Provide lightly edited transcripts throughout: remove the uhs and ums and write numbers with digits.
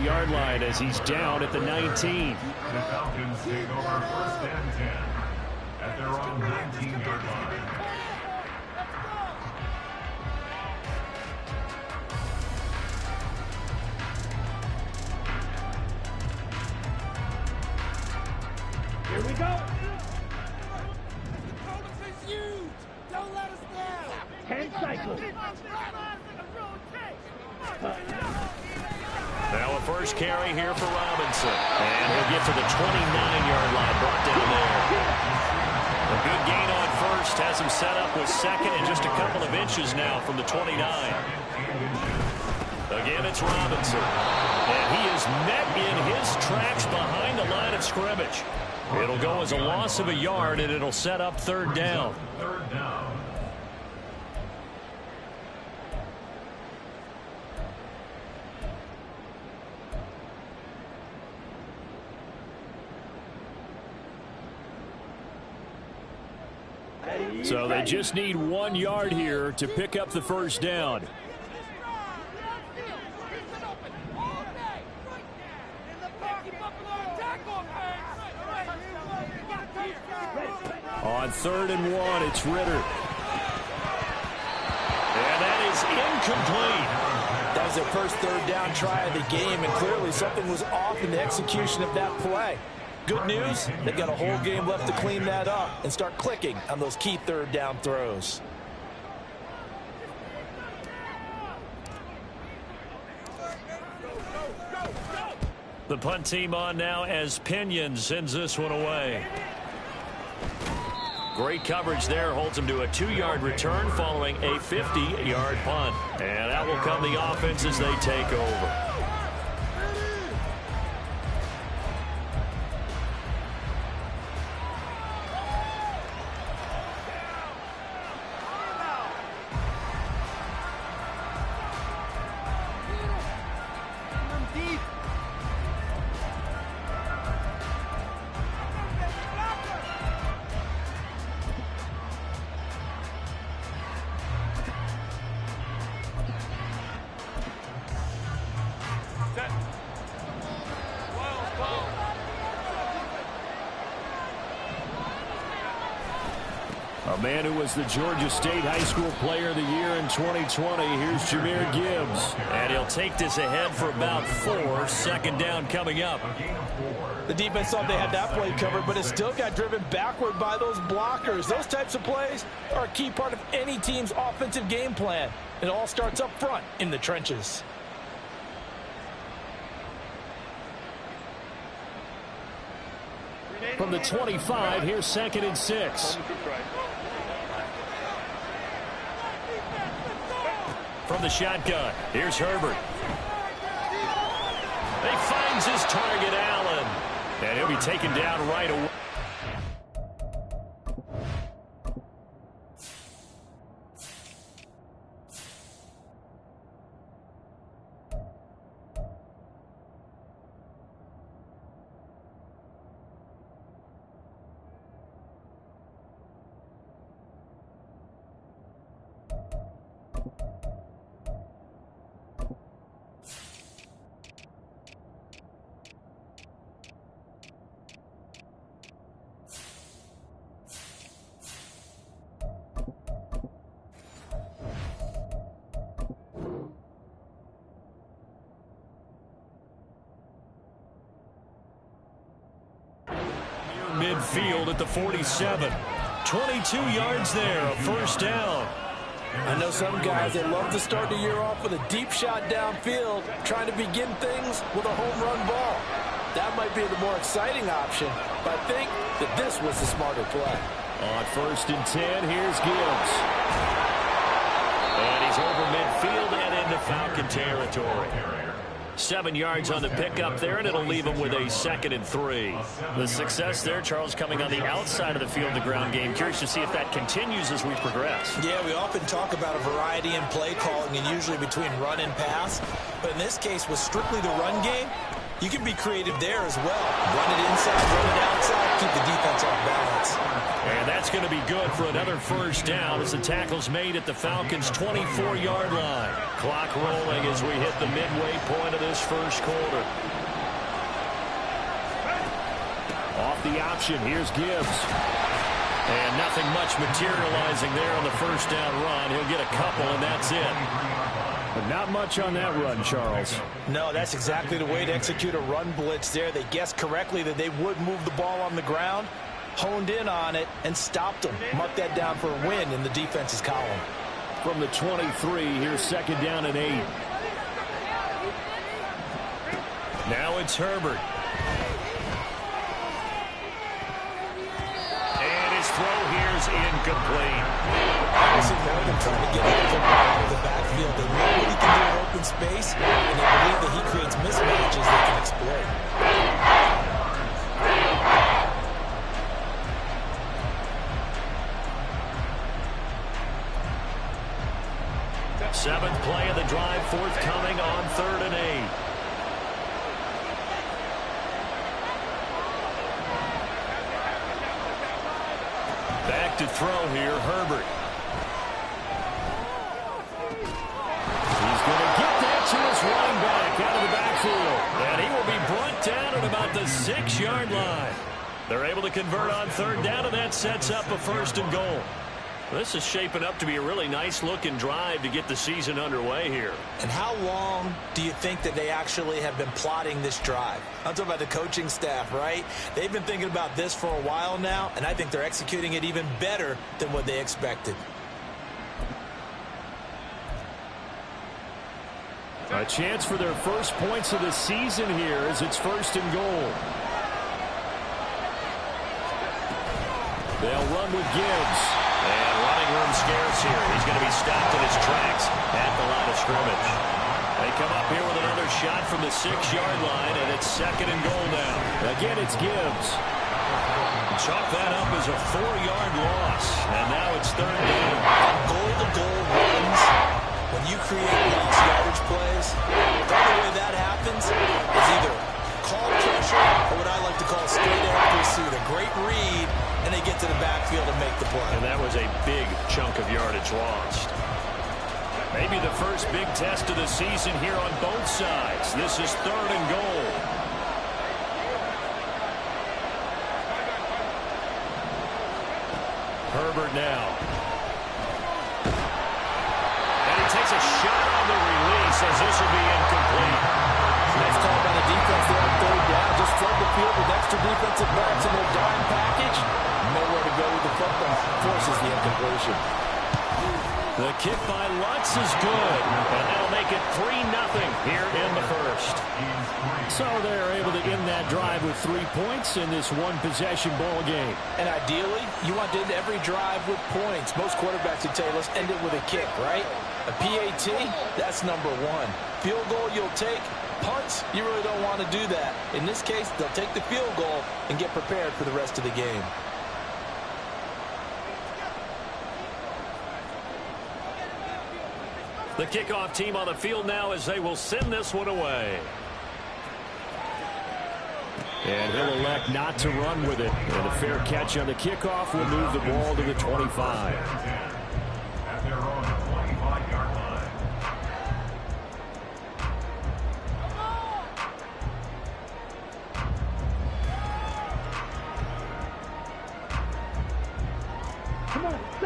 20-yard line as he's down at the 19. The Falcons take over 1st and 10 at their own 19-yard line. Here we go. It's huge. Don't let us down. 10 cycles. Now a first carry here for Robinson. And he'll get to the 29-yard line, brought down there. A good gain on first, has him set up with second and just a couple of inches now from the 29. Again, it's Robinson. And he is met in his tracks behind the line of scrimmage. It'll go as a loss of a yard, and it'll set up 3rd down. Third down. So they just need 1 yard here to pick up the first down. On 3rd and 1, it's Ritter. And that is incomplete. That was their first 3rd down try of the game, and clearly something was off in the execution of that play. Good news, they've got a whole game left to clean that up and start clicking on those key 3rd down throws. The punt team on now as Pinion sends this one away. Great coverage there, holds him to a 2-yard return following a 50-yard punt. And out will come the offense as they take over. A man who was the Georgia State High School Player of the Year in 2020. Here's Jahmyr Gibbs. And he'll take this ahead for about 4. 2nd down coming up. The defense thought they had that play covered, but it still got driven backward by those blockers. Those types of plays are a key part of any team's offensive game plan. It all starts up front in the trenches. From the 25, here's 2nd and 6. From the shotgun, here's Herbert. He finds his target, Allen. And he'll be taken down right away. Midfield at the 47. 22 yards there, a 1st down. I know some guys, they love to start the year off with a deep shot downfield, trying to begin things with a home run ball. That might be the more exciting option, but I think that this was the smarter play. On 1st and 10, here's Gibbs. And he's over midfield and into Falcon territory. 7 yards on the pickup there, and it'll leave him with a 2nd and 3. The success there, Charles, coming on the outside of the field, the ground game. Curious to see if that continues as we progress. Yeah, we often talk about a variety in play calling and usually between run and pass. But in this case, with strictly the run game, You can be creative there as well. Run it inside, run it outside, keep the defense off balance. And that's going to be good for another first down as the tackle's made at the Falcons' 24-yard line. Clock rolling as we hit the midway point of this first quarter. Off the option, here's Gibbs. And nothing much materializing there on the first down run. He'll get a couple, and that's it. But not much on that run, Charles. No, that's exactly the way to execute a run blitz there. They guessed correctly that they would move the ball on the ground, honed in on it, and stopped them. Mark that down for a win in the defense's column. From the 23, here's second down and 8. Now it's Herbert. And his throw here's incomplete. Obviously, more than trying to get the football out of the backfield. They know what he can do in open space, and they believe that he creates mismatches they can exploit. Seventh play of the drive forthcoming on 3rd and 8. Back to throw here, Herbert. He's going to get that to his running back out of the backfield. And he will be brought down at about the 6-yard line. They're able to convert on 3rd down, and that sets up a 1st and goal. This is shaping up to be a really nice-looking drive to get the season underway here. And how long do you think that they actually have been plotting this drive? I'm talking about the coaching staff, right? They've been thinking about this for a while now, and I think they're executing it even better than what they expected. A chance for their first points of the season here as it's 1st and goal. They'll run with Gibbs. And running room scarce here. He's going to be stopped in his tracks at the line of scrimmage. They come up here with another shot from the 6-yard line, and it's 2nd and goal now. Again, it's Gibbs. Chalk that up as a 4-yard loss, and now it's 3rd down. Goal-to-goal runs, when you create these yardage plays, the only way that happens is either call pressure or what I like to call straight air pursuit, a great read, and they get to the backfield and make the play. And that was a big chunk of yardage lost. Maybe the first big test of the season here on both sides. This is 3rd and goal. Herbert now. And he takes a shot on the release as this will be incomplete. Nice call by the defense there on 3rd down. Just flood the field with extra defensive backs in their dime package. Nowhere to go with the football. Forces the incompletion. The kick by Lutz is good. And that'll make it 3-0 here in the first. So they're able to end that drive with 3 points in this one-possession ball game. And ideally, you want to end every drive with points. Most quarterbacks would tell you, let's end it with a kick, right? A PAT, that's number 1. Field goal you'll take. Punts, you really don't want to do that. In this case, they'll take the field goal and get prepared for the rest of the game. The kickoff team on the field now as they will send this one away. And he'll elect not to run with it. And a fair catch on the kickoff will move the ball to the 25. At their own 25-yard line.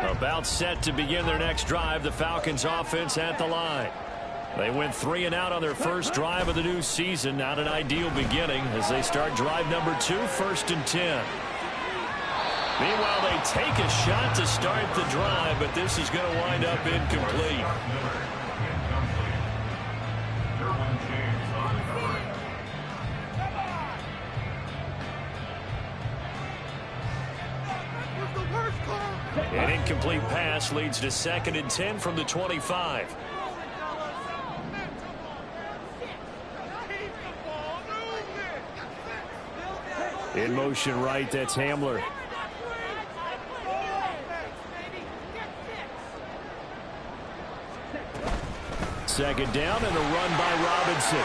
About set to begin their next drive, the Falcons offense at the line. They went 3 and out on their first drive of the new season. Not an ideal beginning as they start drive number 2, 1st and 10. Meanwhile, they take a shot to start the drive, but this is going to wind up incomplete. An incomplete pass leads to 2nd and 10 from the 25. In motion right, that's Hamler. Second down and a run by Robinson.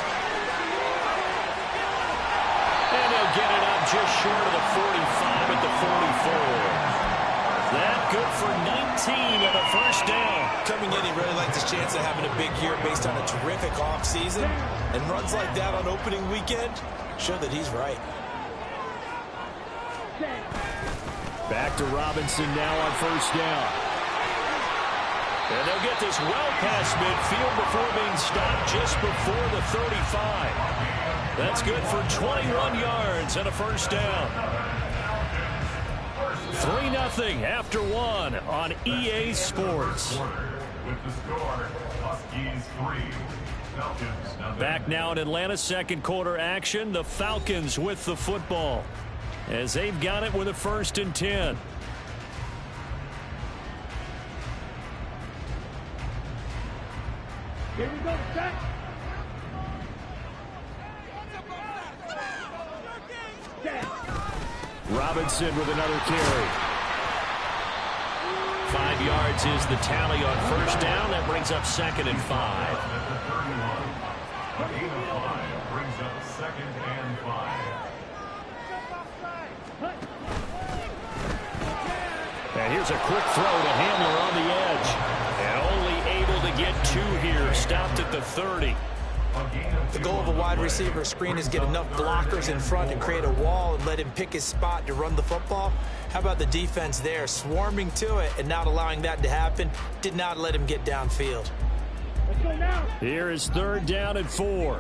just short of the 45 at the 44. That good for 19 and a first down. Coming in, he really likes his chance of having a big year based on a terrific offseason. And runs like that on opening weekend show that he's right. Back to Robinson now on first down. And they'll get this well past midfield before being stopped just before the 35. That's good for 21 yards and a first down. 3-0 after one on EA Sports. With the score, Huskies 3, Falcons 0. Back now in Atlanta, second quarter action. The Falcons with the football as they've got it with a 1st and 10. Here we go, set. Robinson with another carry. 5 yards is the tally on first down. That brings up 2nd and 5. A gain of 5 brings up 2nd and 5. And here's a quick throw to Hamler on the edge. And only able to get 2 here. Stopped at the 30. The goal of a wide receiver screen is get enough blockers in front and create a wall and let him pick his spot to run the football. How about the defense there, swarming to it and not allowing that to happen? Did not let him get downfield. Let's go now. Here is 3rd down and 4.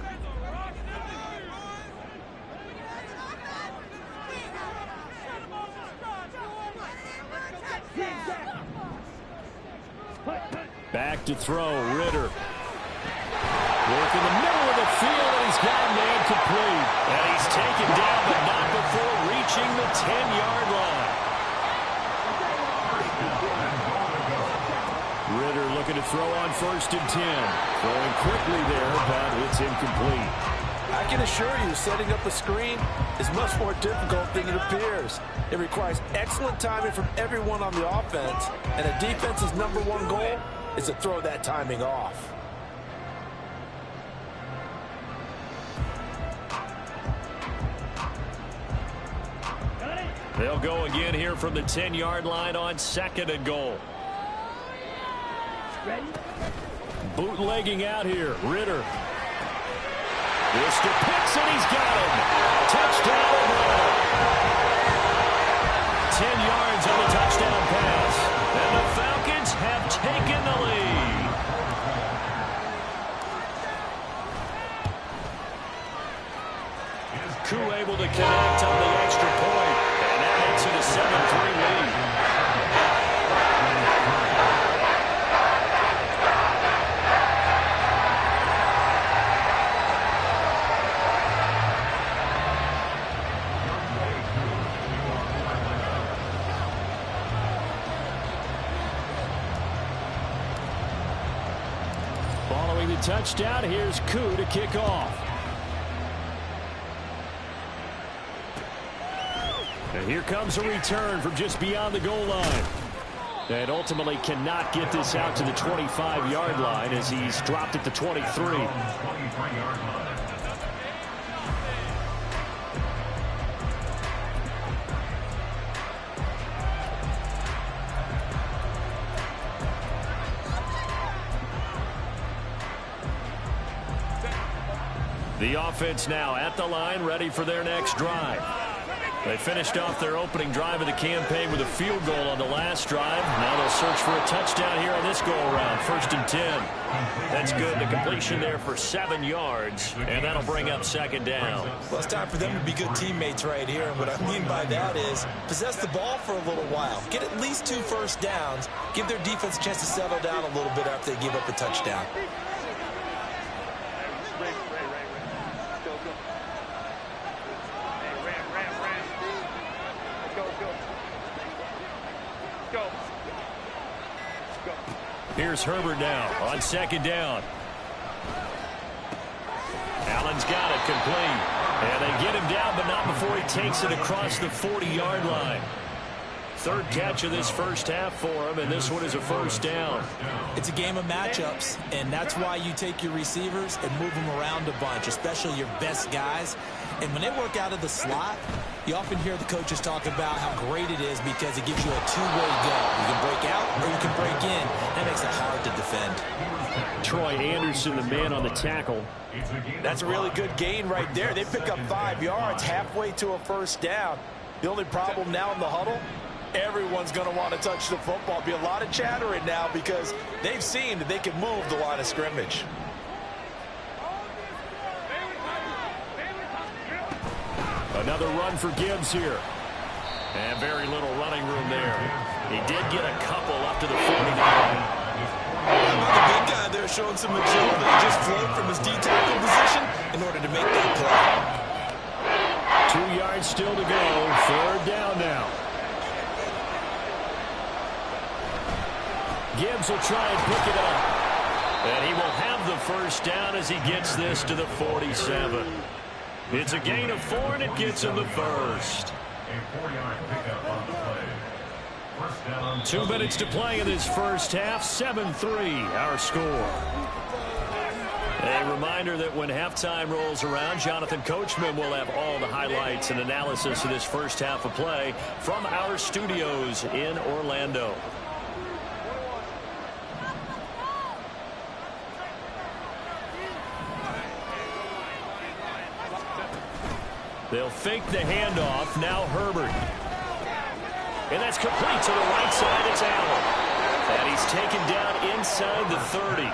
Back to throw, Ritter. Work in the middle of the field, and he's got a man complete. And he's taken down, but not before reaching the 10-yard line. Ritter looking to throw on 1st and 10. Throwing quickly there, but it's incomplete. I can assure you, setting up a screen is much more difficult than it appears. It requires excellent timing from everyone on the offense, and a defense's #1 goal is to throw that timing off. They'll go again here from the 10-yard line on 2nd and goal. Ready? Bootlegging out here, Ritter. This to Pitts, and he's got him. Touchdown, Atlanta. 10 yards on the touchdown pass. And the Falcons have taken the lead. Koo able to connect on the extra point. And that makes it a 7-3 lead. Following the touchdown, here's Koo to kick off. And here comes a return from just beyond the goal line. And ultimately cannot get this out to the 25-yard line as he's dropped at the 23. The offense now at the line, ready for their next drive. They finished off their opening drive of the campaign with a field goal on the last drive. Now they'll search for a touchdown here on this go-around. 1st and 10. That's good. The completion there for 7 yards, and that'll bring up 2nd down. Well, it's time for them to be good teammates right here. And what I mean by that is possess the ball for a little while. Get at least 2 first downs. Give their defense a chance to settle down a little bit after they give up a touchdown. Here's Herbert now on 2nd down. Allen's got it complete. And they get him down, but not before he takes it across the 40-yard line. 3rd catch of this first half for him, and this one is a 1st down. It's a game of matchups, and that's why you take your receivers and move them around a bunch, especially your best guys. And when they work out of the slot, You often hear the coaches talk about how great it is because it gives you a two-way go. You can break out or you can break in. That makes it hard to defend. Troy Anderson, the man on the tackle. That's a really good gain right there. They pick up 5 yards halfway to a first down. The only problem now in the huddle, everyone's going to want to touch the football. Be a lot of chattering now because they've seen that they can move the line of scrimmage. Another run for Gibbs here. And very little running room there. He did get a couple up to the 49. The big guy there showing some agility. He just flowed from his D-tackle position in order to make that play. 2 yards still to go. 3rd down now. Gibbs will try and pick it up. And he will have the first down as he gets this to the 47. It's a gain of 4, and it gets him the first. A 4-yard pickup on the play. First down. 2 minutes to play in this first half. 7-3, our score. A reminder that when halftime rolls around, Jonathan Coachman will have all the highlights and analysis of this first half of play from our studios in Orlando. They'll fake the handoff. Now Herbert. And that's complete to the right side. It's Allen. And he's taken down inside the 30.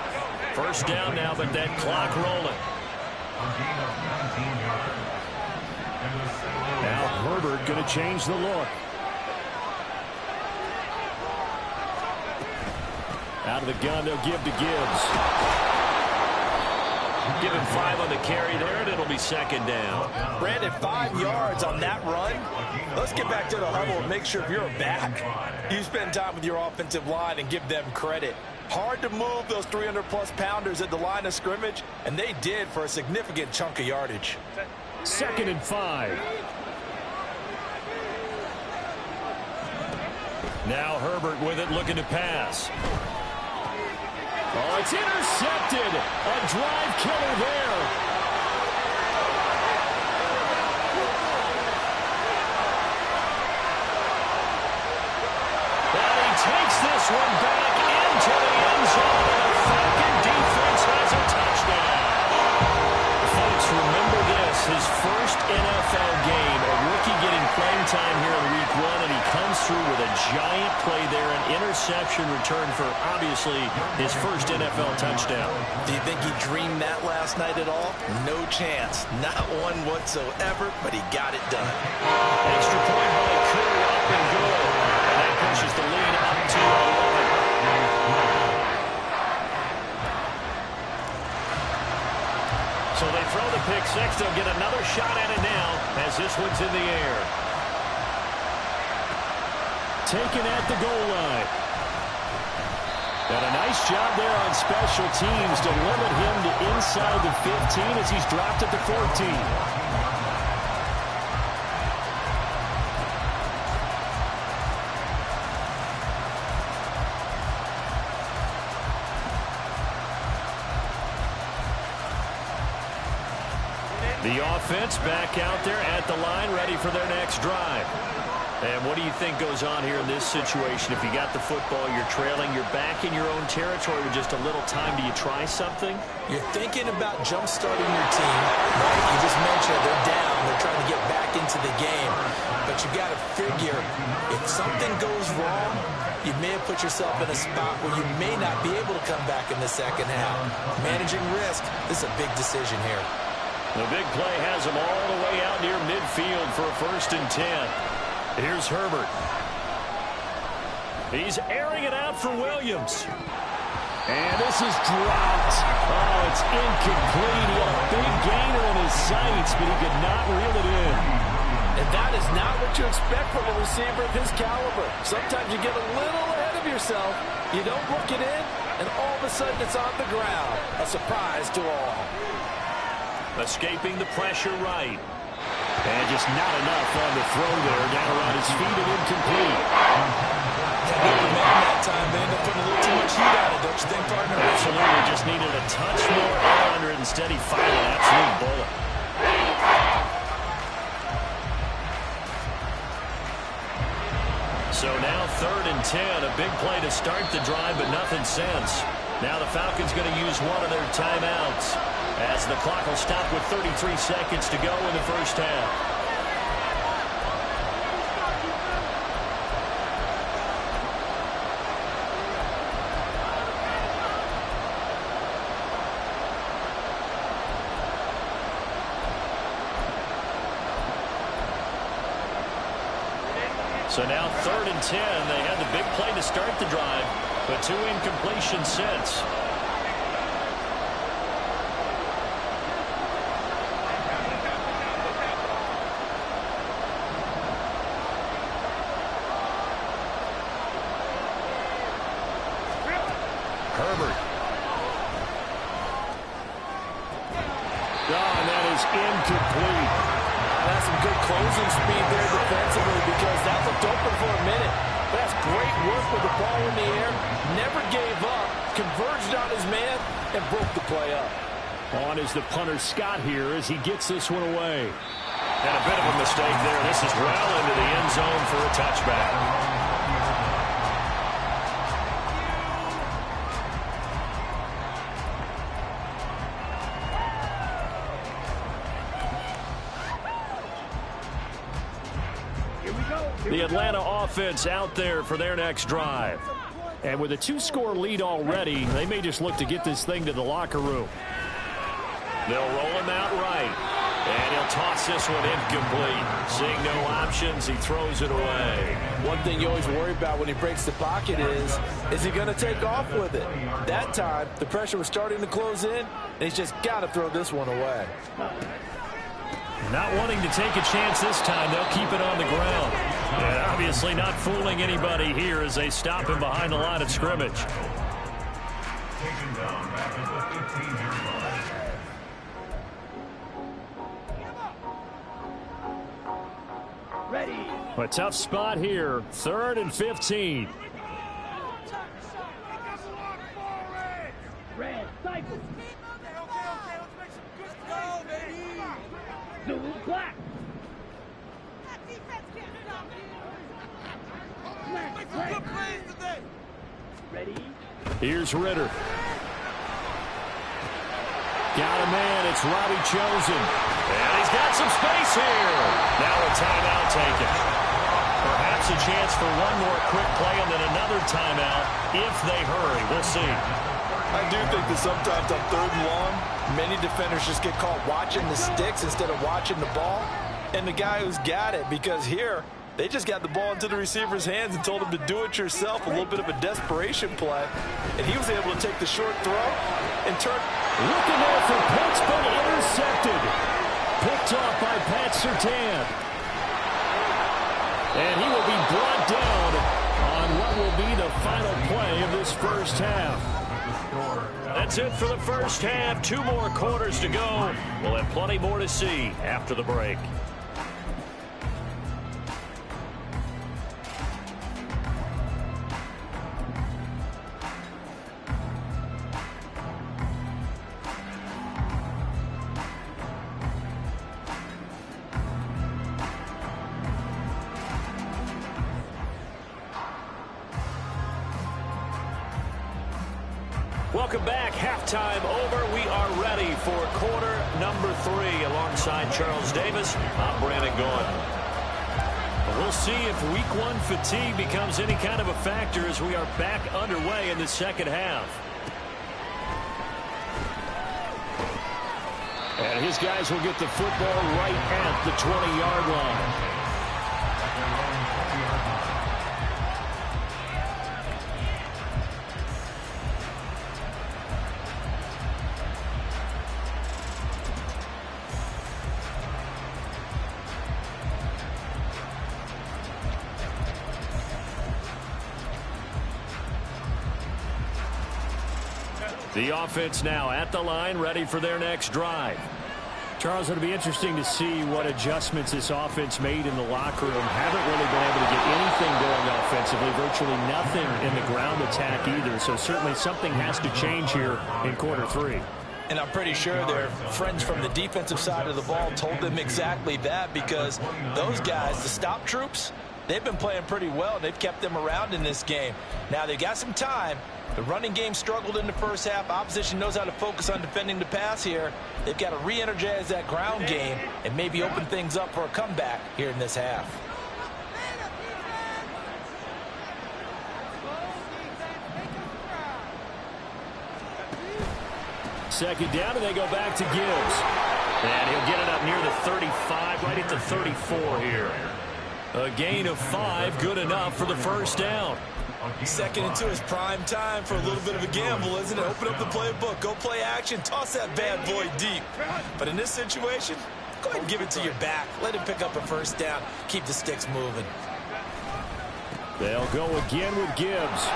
First down now, but that clock rolling. Now Herbert going to change the look. Out of the gun, they'll give to Gibbs. Give him 5 on the carry there, and it'll be 2nd down. Brandon, 5 yards on that run. Let's get back to the huddle and make sure you're back. You spend time with your offensive line and give them credit. Hard to move those 300-plus pounders at the line of scrimmage, and they did for a significant chunk of yardage. 2nd and 5. Now Herbert with it, looking to pass. Oh, it's intercepted. A drive killer there. And he takes this one back into the end zone. The Falcon defense has a touchdown. Folks, remember this, his first NFL game, a rookie getting playing time here in week 1, and he comes through with a giant play there, an interception return for, obviously, his first NFL touchdown. Do you think he dreamed that last night at all? No chance. Not one whatsoever, but he got it done. Extra point by Curry, up and good. And that pushes the lead up to 11. So they throw the pick six. They'll get another shot at it now as this one's in the air. Taken at the goal line. And a nice job there on special teams to limit him to inside the 15 as he's dropped at the 14. The offense back out there at the line, ready for their next drive. And what do you think goes on here in this situation? If you got the football, you're trailing, you're back in your own territory with just a little time. Do you try something? You're thinking about jump-starting your team. Right? You just mentioned they're down. They're trying to get back into the game. But you got to figure, if something goes wrong, you may have put yourself in a spot where you may not be able to come back in the second half. Managing risk, this is a big decision here. The big play has him all the way out near midfield for a 1st and 10. Here's Herbert. He's airing it out for Williams. And this is dropped. Oh, it's incomplete. He had a big gainer in his sights, but he could not reel it in. And that is not what you expect from a receiver of his caliber. Sometimes you get a little ahead of yourself. You don't look it in, and all of a sudden it's on the ground. A surprise to all. Escaping the pressure right. And just not enough on the throw there. Down around his feet and incomplete. That time, they end up putting a little too much heat on it, don't you think, partner? Absolutely. Just needed a touch more air under it. Instead, he fired an absolute bullet. 3rd and 10. A big play to start the drive, but nothing since. Now the Falcons going to use one of their timeouts as the clock will stop with 33 seconds to go in the first half. So now 3rd and 10. They had the big play to start the drive, but 2 incompletions since. Herbert. Oh, and that is incomplete. That's some good closing speed there defensively because that looked open for a minute. That's great work with the ball in the air. Never gave up. Converged on his man and broke the play up. On is the punter Scott here as he gets this one away. And a bit of a mistake there. This is well into the end zone for a touchback. The Atlanta offense out there for their next drive. And with a 2-score lead already, they may just look to get this thing to the locker room. They'll roll him out right. And he'll toss this one incomplete. Seeing no options, he throws it away. One thing you always worry about when he breaks the pocket is he going to take off with it? That time, the pressure was starting to close in, and he's just got to throw this one away. Not wanting to take a chance this time, they'll keep it on the ground. And obviously not fooling anybody here as they stop him behind the line of scrimmage. Taken down back at the 15-yard line. Ready. A tough spot here. 3rd and 15. Red, cycle. Okay, let's make some good go, baby. Blue, black. That defense can't stop you. Black, Make some red. good plays today. Ready. Here's Ritter. Got a man. It's Robbie Chosen. And he's got some space here. Now a timeout taken. Perhaps a chance for one more quick play and then another timeout if they hurry. We'll see. I do think that sometimes on 3rd and long, many defenders just get caught watching the sticks instead of watching the ball. And the guy who's got it, because here, they just got the ball into the receiver's hands and told him to do it yourself, a little bit of a desperation play. And he was able to take the short throw and turn. Looking there for Pitts, but intercepted. Picked off by Pat Surtain. And he will be brought down on what will be the final play of this first half. That's it for the first half. 2 more quarters to go. We'll have plenty more to see after the break. Welcome back. Halftime over. We are ready for quarter number 3. Alongside Charles Davis, I'm Brandon Gordon. We'll see if week 1 fatigue becomes any kind of a factor as we are back underway in the second half. And his guys will get the football right at the 20-yard line. The offense now at the line, ready for their next drive. Charles, it'll be interesting to see what adjustments this offense made in the locker room. Haven't really been able to get anything going offensively, virtually nothing in the ground attack either. So certainly something has to change here in quarter 3. And I'm pretty sure their friends from the defensive side of the ball told them exactly that, because those guys, the stop troops, they've been playing pretty well. They've kept them around in this game. Now, they've got some time. The running game struggled in the first half. Opposition knows how to focus on defending the pass here. They've got to re-energize that ground game and maybe open things up for a comeback here in this half. Second down, and they go back to Gibbs. And he'll get it up near the 35, right at the 34 here. A gain of 5, good enough for the first down. 2nd and 2 is prime time for a little bit of a gamble, isn't it? Open up the playbook, go play action, toss that bad boy deep. But in this situation, go ahead and give it to your back. Let him pick up a first down. Keep the sticks moving. They'll go again with Gibbs.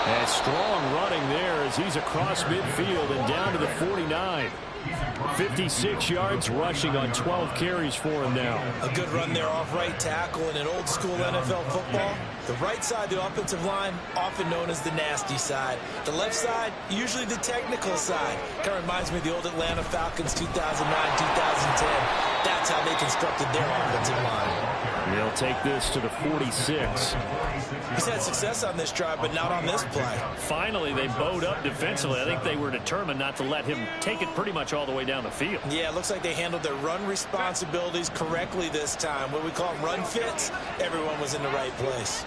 And strong running there as he's across midfield and down to the 49. 56 yards rushing on 12 carries for him now. A good run there off right tackle in an old school NFL football. The right side, the offensive line, often known as the nasty side. The left side, usually the technical side. Kind of reminds me of the old Atlanta Falcons 2009, 2010. That's how they constructed their offensive line. They'll take this to the 46. He's had success on this drive, but not on this play. Finally, they bowed up defensively. I think they were determined not to let him take it pretty much all the way down the field. Yeah, it looks like they handled their run responsibilities correctly this time. What we call them run fits, everyone was in the right place.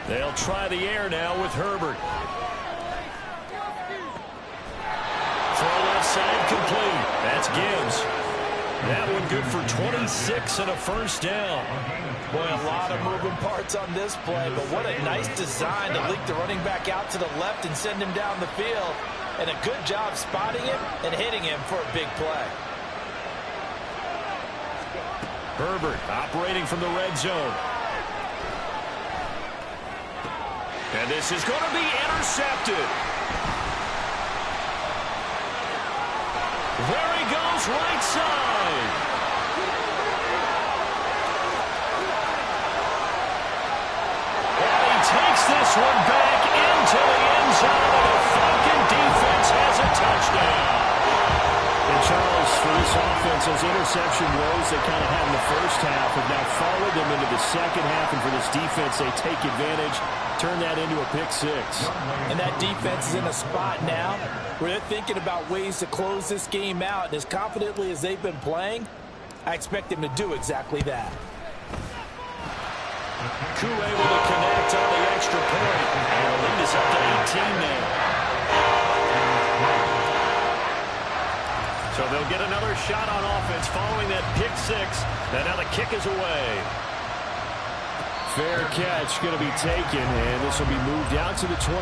They'll try the air now with Herbert. Throw left side complete. That's Gibbs. That one good for 26 and a first down. Boy, a lot of moving parts on this play, but what a nice design to leak the running back out to the left and send him down the field. And a good job spotting him and hitting him for a big play. Herbert operating from the red zone. And this is going to be intercepted. There he goes, right side. And he takes this one back into the end zone, and the Falcon defense has a touchdown. And Charles, for this offense, those interception woes they kind of had in the first half have now followed them into the second half, and for this defense, they take advantage, turn that into a pick six. And that defense is in a spot now where they're thinking about ways to close this game out, and as confidently as they've been playing, I expect them to do exactly that. Koo able to connect on the extra point, and the lead is up to 18 now. So they'll get another shot on offense following that pick six. And now the kick is away. Fair catch going to be taken, and this will be moved out to the 25.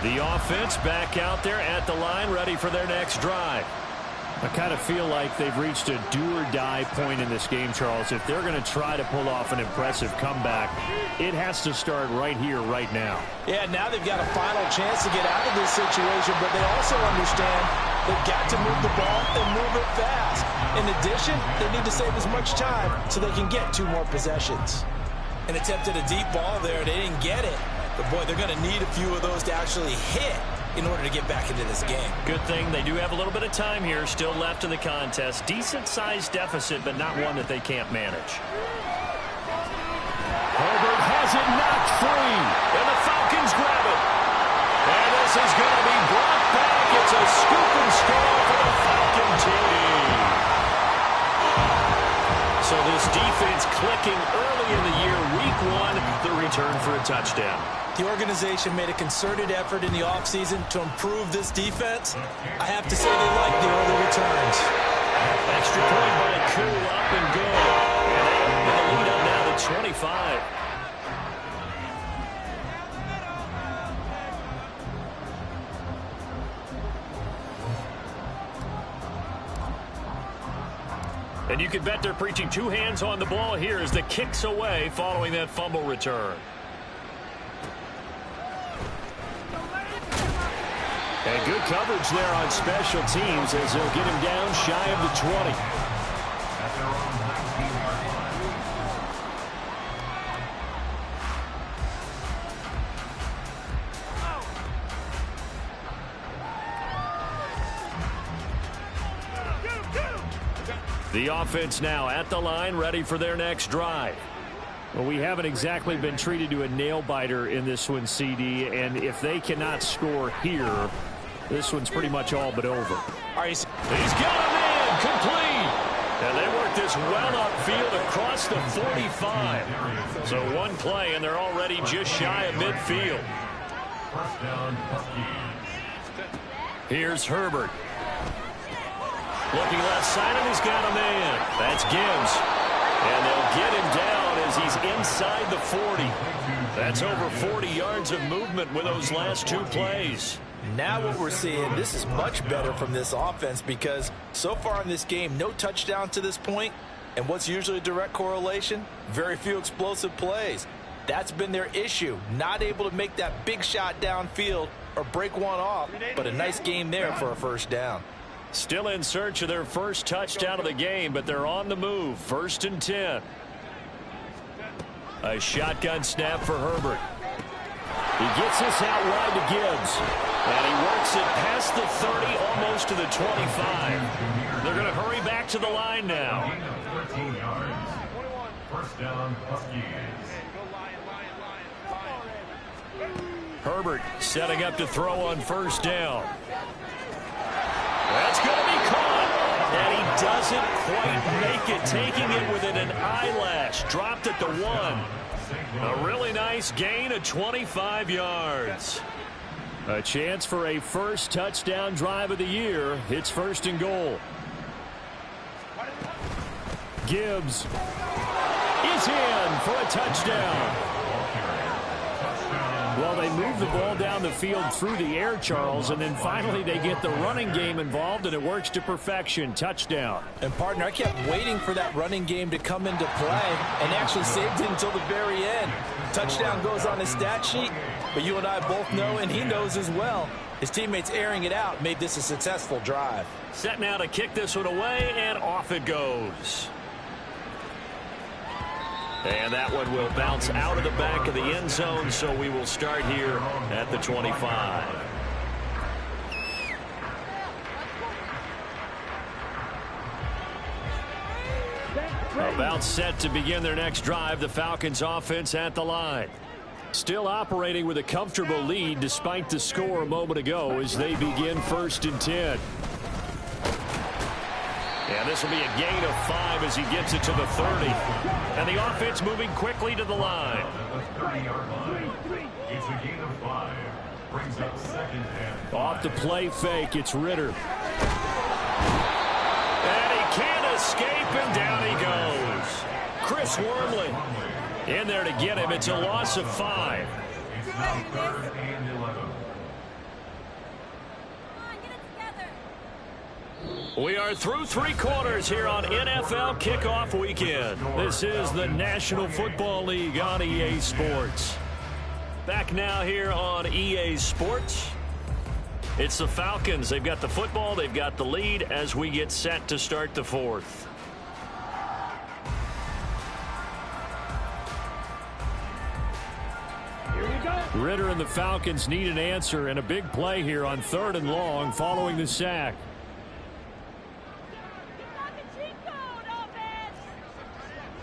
The offense back out there at the line, ready for their next drive. I kind of feel like they've reached a do-or-die point in this game, Charles. If they're going to try to pull off an impressive comeback, it has to start right here, right now. Yeah, now they've got a final chance to get out of this situation, but they also understand they've got to move the ball and move it fast. In addition, they need to save as much time so they can get 2 more possessions. An attempt at a deep ball there, they didn't get it. But, boy, they're going to need a few of those to actually hit in order to get back into this game. Good thing they do have a little bit of time here still left in the contest. Decent-sized deficit, but not one that they can't manage. Herbert has it knocked free. And the Falcons grab it. And this is going to be brought back. It's a scoop and score for the Falcon team. So this defense clicking early in the year, week 1, the return for a touchdown. The organization made a concerted effort in the offseason to improve this defense. I have to say they like the early returns. Extra point by Koo, up and good. And they open the lead up now to 25. And you can bet they're preaching 2 hands on the ball here as the kick's away following that fumble return. And good coverage there on special teams as they'll get him down shy of the 20. At their own 19-yard line. The offense now at the line, ready for their next drive. Well, we haven't exactly been treated to a nail-biter in this one, CD, and if they cannot score here, this one's pretty much all but over. All right, he's got him in, complete. And they work this well upfield across the 45. So one play, and they're already just shy of midfield. First down, Here's Herbert. Looking left side, and he's got a man. That's Gibbs. And they'll get him down as he's inside the 40. That's over 40 yards of movement with those last two plays. Now what we're seeing, this is much better from this offense because so far in this game, no touchdown to this point. And what's usually a direct correlation? Very few explosive plays. That's been their issue. Not able to make that big shot downfield or break one off. But a nice game there for a first down. Still in search of their first touchdown of the game, but they're on the move. 1st and 10. A shotgun snap for Herbert. He gets this out wide to Gibbs. And he works it past the 30, almost to the 25. They're going to hurry back to the line now. 13 yards. First down, Huskies. Herbert setting up to throw on 1st down. That's going to be caught. And he doesn't quite make it, taking it within an eyelash. Dropped at the 1. A really nice gain of 25 yards. A chance for a first touchdown drive of the year. It's 1st and goal. Gibbs is in for a touchdown. Well, they move the ball down the field through the air, Charles, and then finally they get the running game involved, and it works to perfection. Touchdown. And, partner, I kept waiting for that running game to come into play and actually saved it until the very end. Touchdown goes on his stat sheet, but you and I both know, and he knows as well, his teammates airing it out made this a successful drive. Set now to kick this one away, and off it goes. And that one will bounce out of the back of the end zone, so we will start here at the 25. About set to begin their next drive, the Falcons offense at the line. Still operating with a comfortable lead despite the score a moment ago as they begin 1st and 10. And this will be a gain of 5 as he gets it to the 30. And the offense moving quickly to the line. The 30-yard line. It's a gain of 5. Brings up 2nd and 5. Off the play fake, it's Ritter. And he can't escape, and down he goes. Chris Wormley in there to get him. It's a loss of 5. It's now 3rd and 11. We are through 3 quarters here on NFL Kickoff Weekend. This is the National Football League on EA Sports. Back now here on EA Sports. It's the Falcons. They've got the football. They've got the lead as we get set to start the 4th. Ritter and the Falcons need an answer and a big play here on 3rd and long following the sack.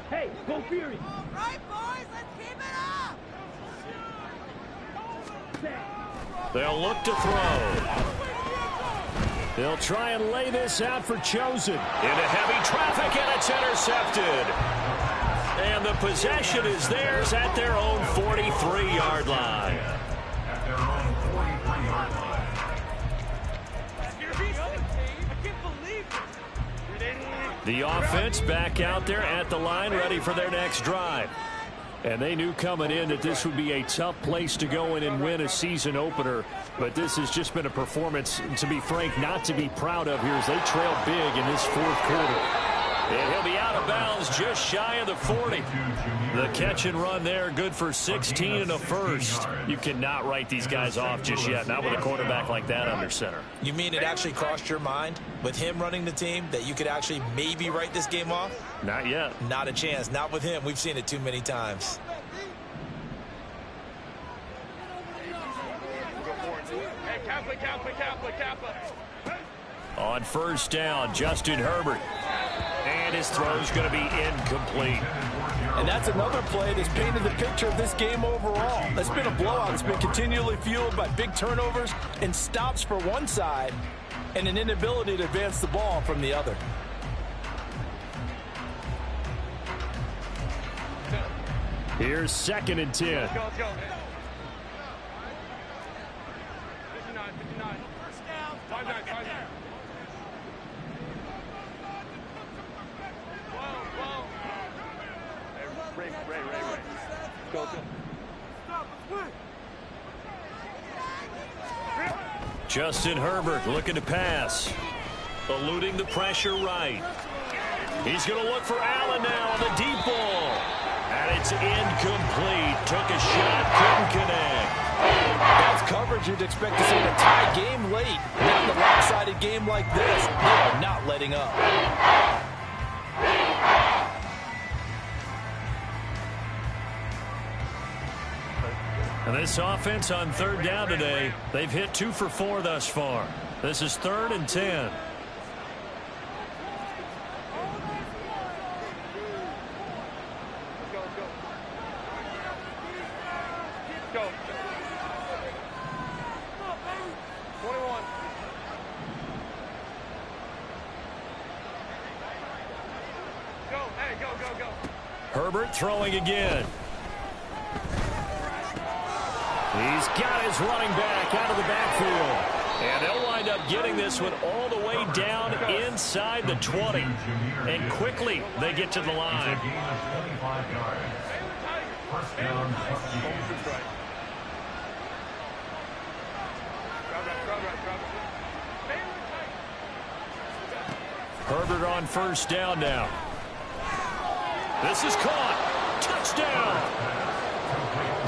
Hey, go Fury. All right, boys, let's keep it up. They'll look to throw. They'll try and lay this out for Chosen. Into heavy traffic, and it's intercepted. And the possession is theirs at their own 43-yard line. At their own 43-yard line. The offense back out there at the line, ready for their next drive. And they knew coming in that this would be a tough place to go in and win a season opener. But this has just been a performance, to be frank, not to be proud of here as they trail big in this 4th quarter. And he'll be out of bounds just shy of the 40. The catch and run there, good for 16 and a first. You cannot write these guys off just yet, not with a quarterback like that under center. You mean it actually crossed your mind with him running the team that you could actually maybe write this game off? Not yet. Not a chance. Not with him. We've seen it too many times. On first down, Justin Herbert. And his throw's going to be incomplete. And that's another play that's painted the picture of this game overall. It's been a blowout. It's been continually fueled by big turnovers and stops for one side and an inability to advance the ball from the other. Here's 2nd and 10. Let's go. 59. First down. 5-9. Ray. Go. Justin Herbert looking to pass. Eluding the pressure right. He's going to look for Allen now on the deep ball. And it's incomplete. Took a shot, couldn't connect. That's coverage you'd expect to see in a tie game late. Not in a lopsided game like this. They are not letting up. And this offense on 3rd down today, they've hit 2 for 4 thus far. This is 3rd and 10. Go. 21. Go. Hey, go. Herbert throwing again. He's got his running back out of the backfield. And they'll wind up getting this one all the way down inside the 20. And quickly they get to the line. First down, Herbert on first down now. This is caught. Touchdown.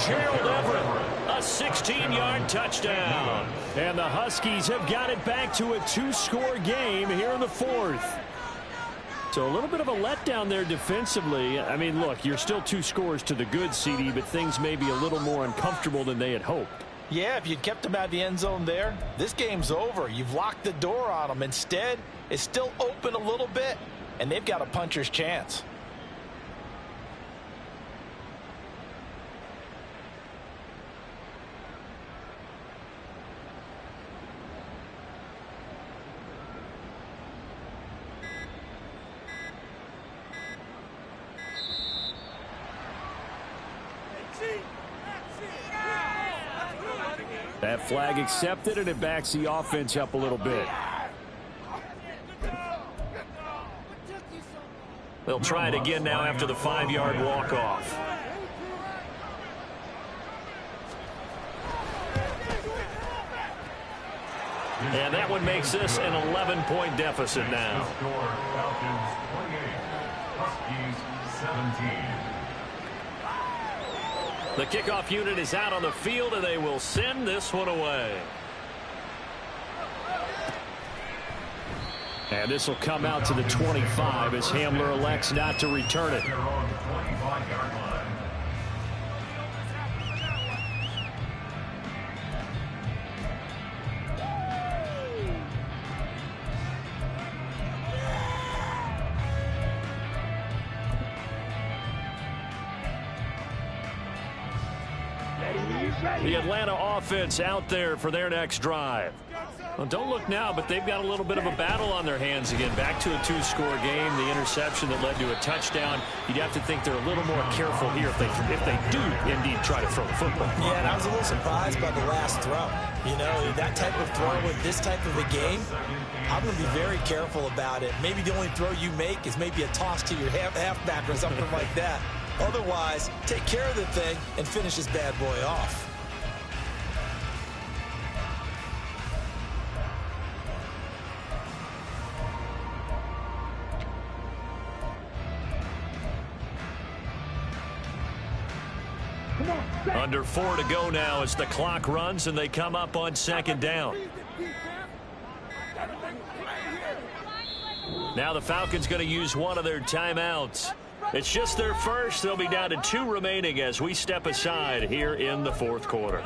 Gerald Everett. A 16-yard touchdown. And the Huskies have got it back to a 2-score game here in the 4th. So a little bit of a letdown there defensively. I mean, look, you're still 2 scores to the good, CD, but things may be a little more uncomfortable than they had hoped. Yeah, if you'd kept them out of the end zone there, this game's over. You've locked the door on them. Instead, it's still open a little bit, and they've got a puncher's chance. That flag accepted, and it backs the offense up a little bit. They'll try it again now after the 5-yard walk-off. And that one makes this an 11-point deficit now. Falcons 28, Huskies 17. The kickoff unit is out on the field, and they will send this one away. And this will come out to the 25 as Hamler elects not to return it. They're on the 25-yard line. The Atlanta offense out there for their next drive. Well, don't look now, but they've got a little bit of a battle on their hands again. Back to a 2-score game. The interception that led to a touchdown. You'd have to think they're a little more careful here if they do indeed try to throw the football. Yeah, and I was a little surprised by the last throw. You know, that type of throw with this type of a game, I'm going to be very careful about it. Maybe the only throw you make is maybe a toss to your halfback or something like that. Otherwise, take care of the thing and finish this bad boy off. Under 4 to go now as the clock runs and they come up on second down. Now the Falcons going to use one of their timeouts. It's just their first. They'll be down to 2 remaining as we step aside here in the fourth quarter.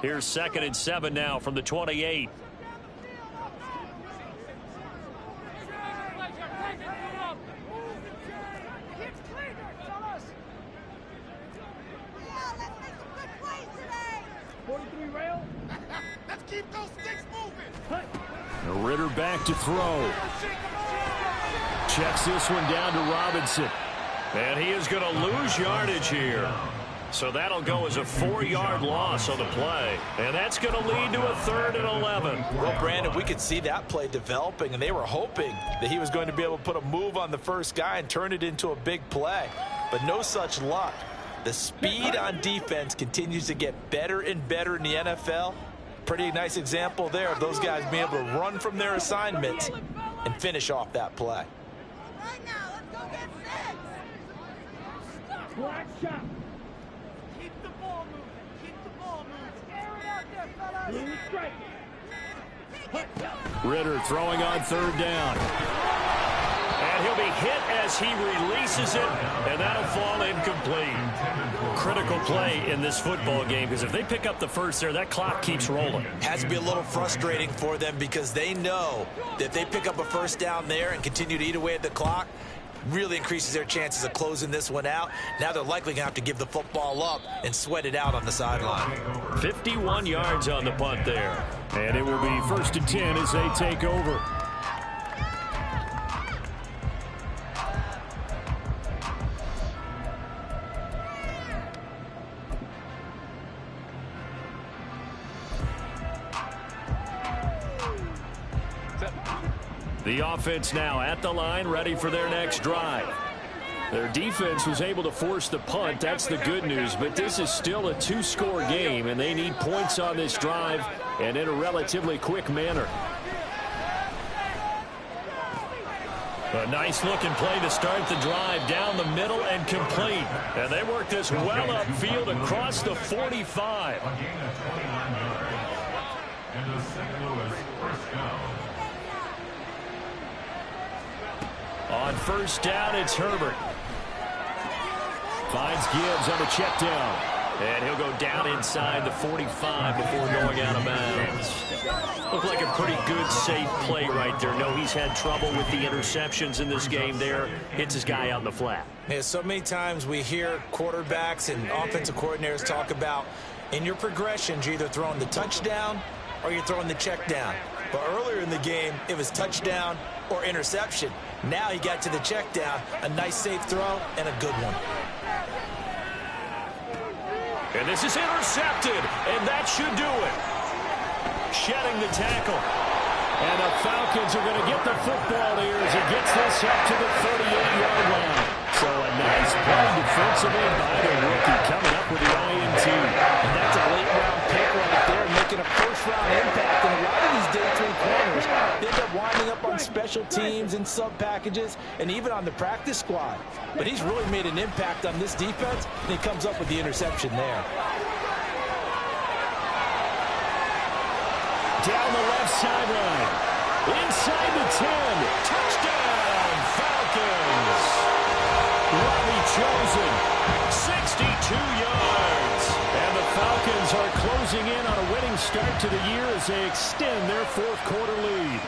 Here's 2nd and 7 now from the 28. Let's keep those sticks moving. Ritter back to throw. Checks this one down to Robinson. And he is going to lose yardage here. So that'll go as a 4-yard loss on the play. And that's going to lead to a 3rd and 11. Well, Brandon, we could see that play developing, and they were hoping that he was going to be able to put a move on the first guy and turn it into a big play. But no such luck. The speed on defense continues to get better and better in the NFL. Pretty nice example there of those guys being able to run from their assignments and finish off that play. Right now, let's go get 6. Black shot. Keep the ball moving. Keep the ball moving. Air it out there, fellas. Blue strike. Ritter throwing on 3rd down. And he'll be hit as he releases it, and that'll fall incomplete. Critical play in this football game, because if they pick up the first there, that clock keeps rolling. Has to be a little frustrating for them because they know that if they pick up a first down there and continue to eat away at the clock, really increases their chances of closing this one out. Now they're likely going to have to give the football up and sweat it out on the sideline. 51 yards on the punt there. And it will be 1st and 10 as they take over. The offense now at the line, ready for their next drive. Their defense was able to force the punt. That's the good news. But this is still a 2-score game, and they need points on this drive and in a relatively quick manner. A nice-looking play to start the drive down the middle and complete. And they work this well upfield across the 45. A gain of 29 yards. And the St. Louis first down. On 1st down, it's Herbert. Finds Gibbs on the check down. And he'll go down inside the 45 before going out of bounds. Looked like a pretty good, safe play right there. No, he's had trouble with the interceptions in this game there. Hits his guy out in the flat. Yeah, so many times we hear quarterbacks and offensive coordinators talk about in your progressions, you're either throwing the touchdown or you're throwing the check down. But earlier in the game, it was touchdown or interception. Now he got to the check down, a nice safe throw, and a good one. And this is intercepted, and that should do it. Shedding the tackle. And the Falcons are going to get the football here as he gets this up to the 38-yard line. So a nice play defensively by the rookie coming up with the INT. And that's a late-round pick right there, making a first-round impact. And a lot of these day 3 corners end up winding up on special teams and sub-packages and even on the practice squad. But he's really made an impact on this defense, and he comes up with the interception there. Down the left sideline. Inside the 10. Touchdown, Falcons. Robbie Chosen, 62 yards. And the Falcons are closing in on a winning start to the year as they extend their 4th quarter lead.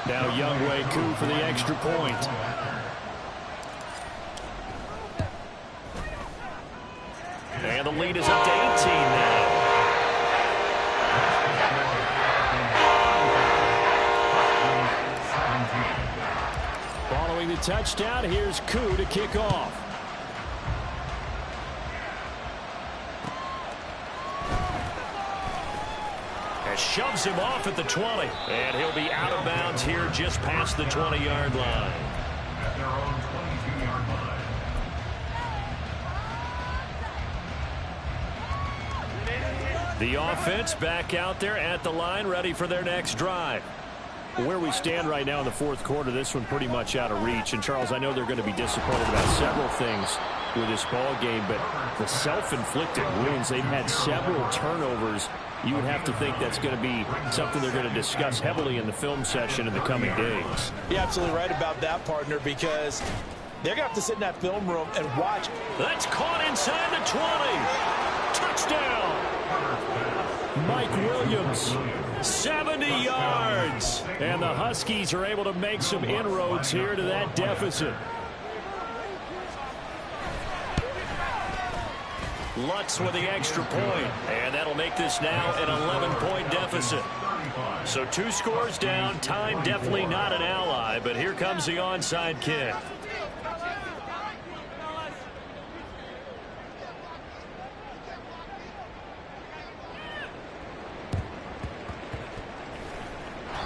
Now Younghoe Koo for the extra point. And the lead is up to 18 now. Following the touchdown, here's Koo to kick off. And shoves him off at the 20. And he'll be out of bounds here just past the 20-yard line. At their own 22-yard The offense back out there at the line, ready for their next drive. Where we stand right now in the fourth quarter, this one pretty much out of reach. And, Charles, I know they're going to be disappointed about several things with this ball game, but the self-inflicted wounds, they've had several turnovers. You would have to think that's going to be something they're going to discuss heavily in the film session in the coming days. You're absolutely right about that, partner, because they're going to have to sit in that film room and watch. That's caught inside the 20. Touchdown. Mike Williams. 70 yards. And the Huskies are able to make some inroads here to that deficit. Lutz with the extra point, and that'll make this now an 11-point deficit. So 2 scores down. Time definitely not an ally, but here comes the onside kick.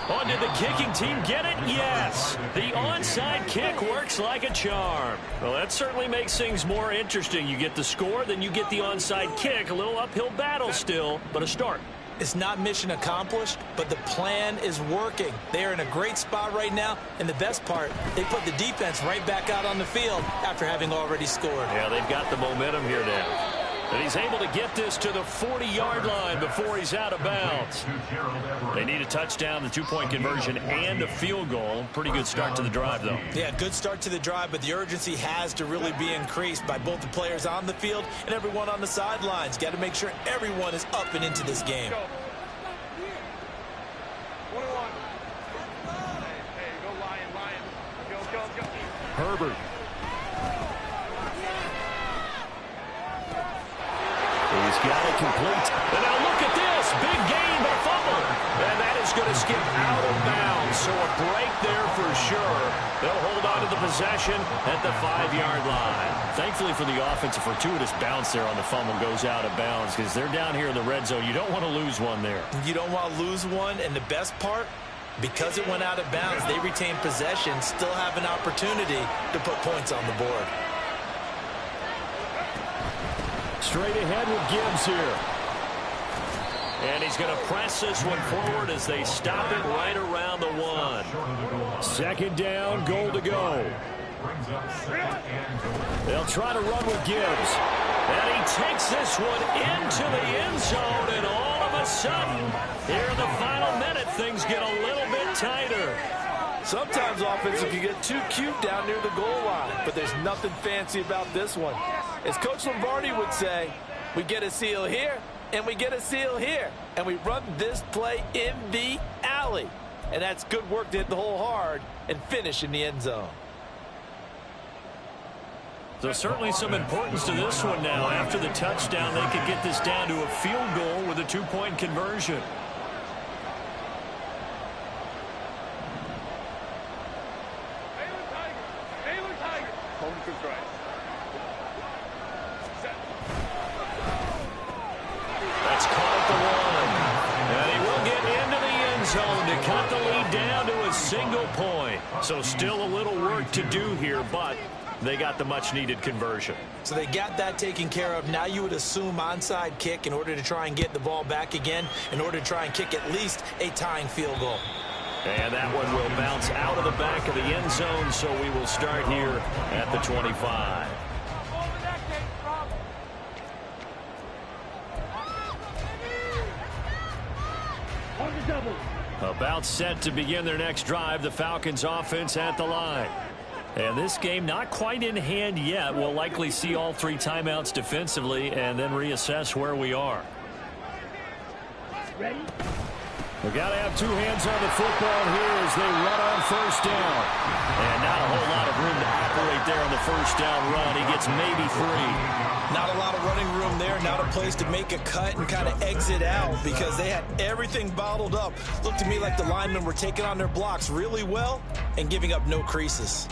Oh, did the kicking team get it? Yes. The onside kick works like a charm. Well, that certainly makes things more interesting. You get the score, then you get the onside kick. A little uphill battle still, but a start. It's not mission accomplished, but the plan is working. They are in a great spot right now, and the best part, they put the defense right back out on the field after having already scored. Yeah, they've got the momentum here now. And he's able to get this to the 40-yard line before he's out of bounds. They need a touchdown, the 2-point conversion, and a field goal. Pretty good start to the drive, though. Yeah, good start to the drive, but the urgency has to really be increased by both the players on the field and everyone on the sidelines. Got to make sure everyone is up and into this game. Herbert. He's got it complete. And now look at this. Big gain, but a fumble. And that is going to skip out of bounds. So a break there for sure. They'll hold on to the possession at the 5-yard line. Thankfully for the offense, a fortuitous bounce there on the fumble goes out of bounds because they're down here in the red zone. You don't want to lose one there. You don't want to lose one, and the best part, because it went out of bounds, they retain possession, still have an opportunity to put points on the board. Straight ahead with Gibbs here. And he's going to press this one forward as they stop it right around the 1. 2nd down, goal to go. They'll try to run with Gibbs. And he takes this one into the end zone, and all of a sudden, here in the final minute, things get a little bit tighter. Sometimes offensive can get too cute down near the goal line, but there's nothing fancy about this one. As Coach Lombardi would say, we get a seal here, and we get a seal here, and we run this play in the alley. And that's good work to hit the hole hard and finish in the end zone. So certainly some importance to this one now. After the touchdown, they could get this down to a field goal with a 2-point conversion. That's caught at the 1. And he will get into the end zone to cut the lead down to a single point. So still a little work to do here, but they got the much-needed conversion. So they got that taken care of. Now you would assume onside kick in order to try and get the ball back again, in order to try and kick at least a tying field goal. And that one will bounce out of the back of the end zone, so we will start here at the 25. About set to begin their next drive, the Falcons offense at the line. And this game not quite in hand yet. We'll likely see all 3 timeouts defensively and then reassess where we are. Ready? We've got to have 2 hands on the football here as they run on 1st down. And not a whole lot of room to operate there on the 1st down run. He gets maybe 3. Not a lot of running room there, not a place to make a cut and kind of exit out because they had everything bottled up. Looked to me like the linemen were taking on their blocks really well and giving up no creases.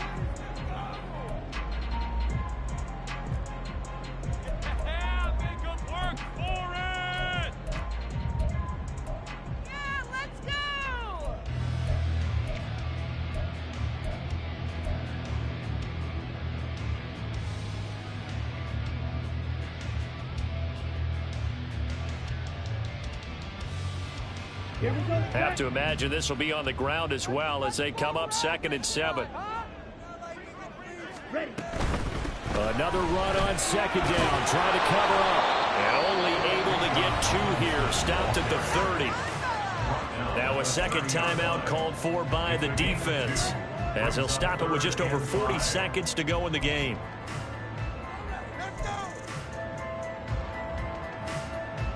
Have to imagine this will be on the ground as well as they come up 2nd and 7. Another run on 2nd down, trying to cover up. And only able to get 2 here, stopped at the 30. Now a 2nd timeout called for by the defense, as he'll stop it with just over 40 seconds to go in the game.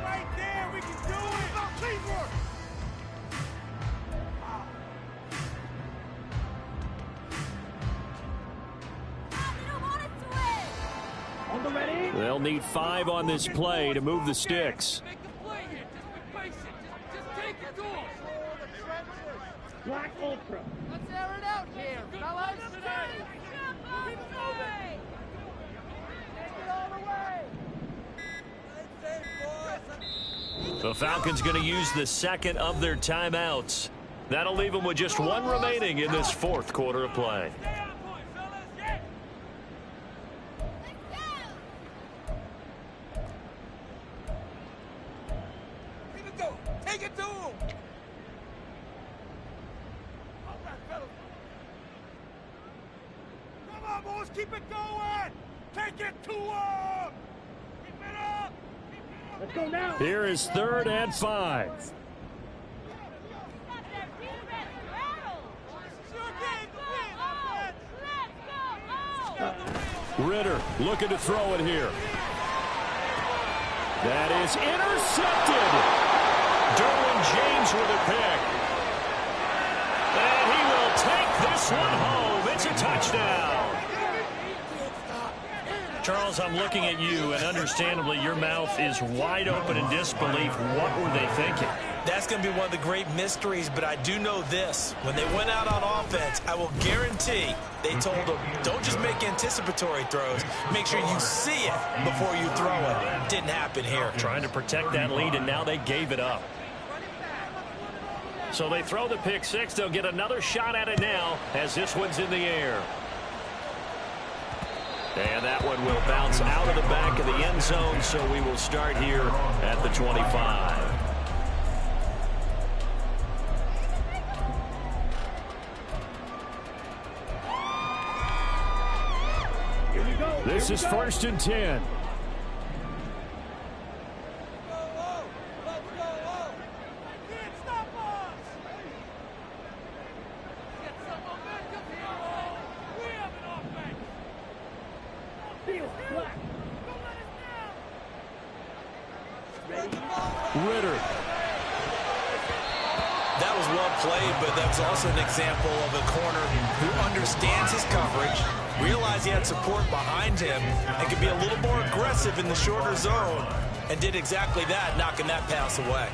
Right there, we can do it. Teamwork. On the ready. They'll need 5 on this play to move the sticks. Make a play here. Just be patient. Just take it to him. Black Ultra. Let's air it out here, fellas. Keep moving. Take it all the way. The Falcons going to use the 2nd of their timeouts. That'll leave them with just 1 remaining in this 4th quarter of play. Take it to him. Come on, boys, keep it going. Take it to him. Keep it up. Let's go now. Here is 3rd and 5. Ritter looking to throw it here. That is intercepted. Derwin James with a pick. And he will take this one home. It's a touchdown. Charles, I'm looking at you, and understandably your mouth is wide open in disbelief. What were they thinking? That's going to be one of the great mysteries, but I do know this. When they went out on offense, I will guarantee they told them, don't just make anticipatory throws. Make sure you see it before you throw it. Didn't happen here. Trying to protect that lead, and now they gave it up. So they throw the pick 6. They'll get another shot at it now as this one's in the air. And that one will bounce out of the back of the end zone, so we will start here at the 25. This is 1st and 10. Ritter. That was well played, but that was also an example of a corner who understands his coverage, realized he had support behind him, and could be a little more aggressive in the shorter zone, and did exactly that, knocking that pass away.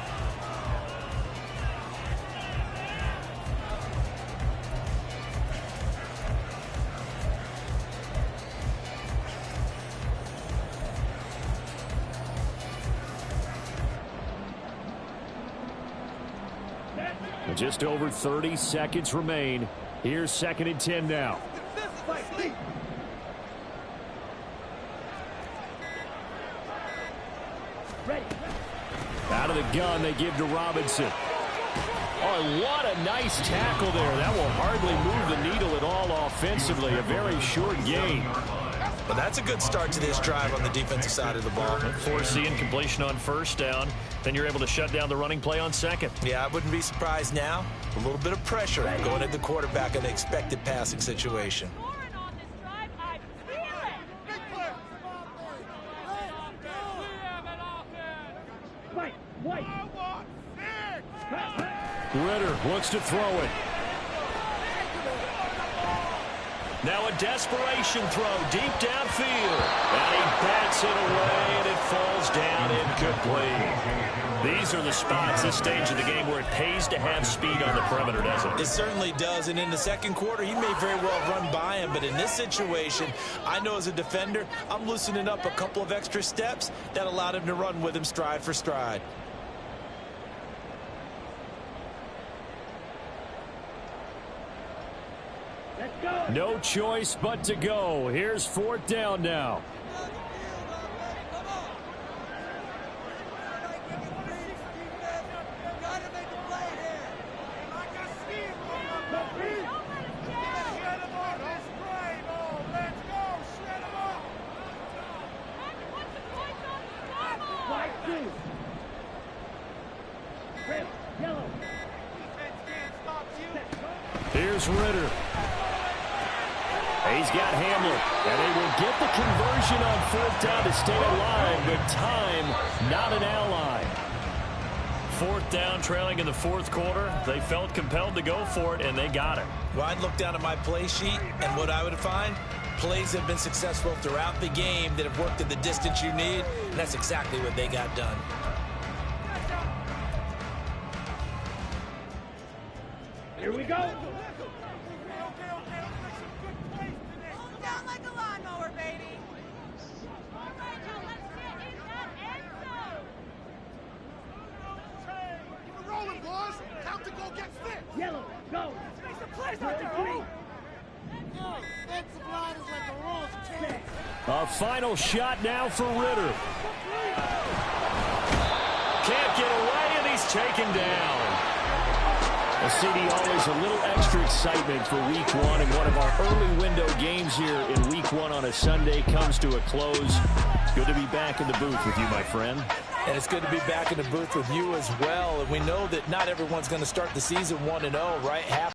Just over 30 seconds remain. Here's 2nd and 10 now. Out of the gun, they give to Robinson. Oh, what a nice tackle there. That will hardly move the needle at all offensively. A very short gain. But that's a good start to this drive on the defensive side of the ball. Forcing completion on 1st down. Then you're able to shut down the running play on 2nd. Yeah, I wouldn't be surprised now. A little bit of pressure going at the quarterback in an expected passing situation. Ritter looks to throw it. Now a desperation throw deep downfield. And he bats it away, and it falls down incomplete. These are the spots, this stage of the game, where it pays to have speed on the perimeter, doesn't it? It certainly does, and in the 2nd quarter, he may very well run by him, but in this situation, I know as a defender, I'm loosening up a couple of extra steps that allowed him to run with him stride for stride. No choice but to go. Here's 4th down now. 2. Red, yellow. Here's Ritter. He's got Hamlet, and they will get the conversion on 4th down to stay alive, but time not an ally. 4th down, trailing in the 4th quarter. They felt compelled to go for it, and they got it. Well, I'd look down at my play sheet, and what I would find, plays have been successful throughout the game that have worked at the distance you need, and that's exactly what they got done. Here we go. Down like a lawnmower, baby. Rolling, boys. Count to go get fit. Yellow, go. Make some plays out there, Hall. Defensive line is like a rose tree. A final shot now for Ritter. Can't get away, and he's taken down. Well, CD, always a little extra excitement for Week 1, and one of our early window games here in Week 1 on a Sunday comes to a close. Good to be back in the booth with you, my friend. And it's good to be back in the booth with you as well. And we know that not everyone's going to start the season 1-0, right?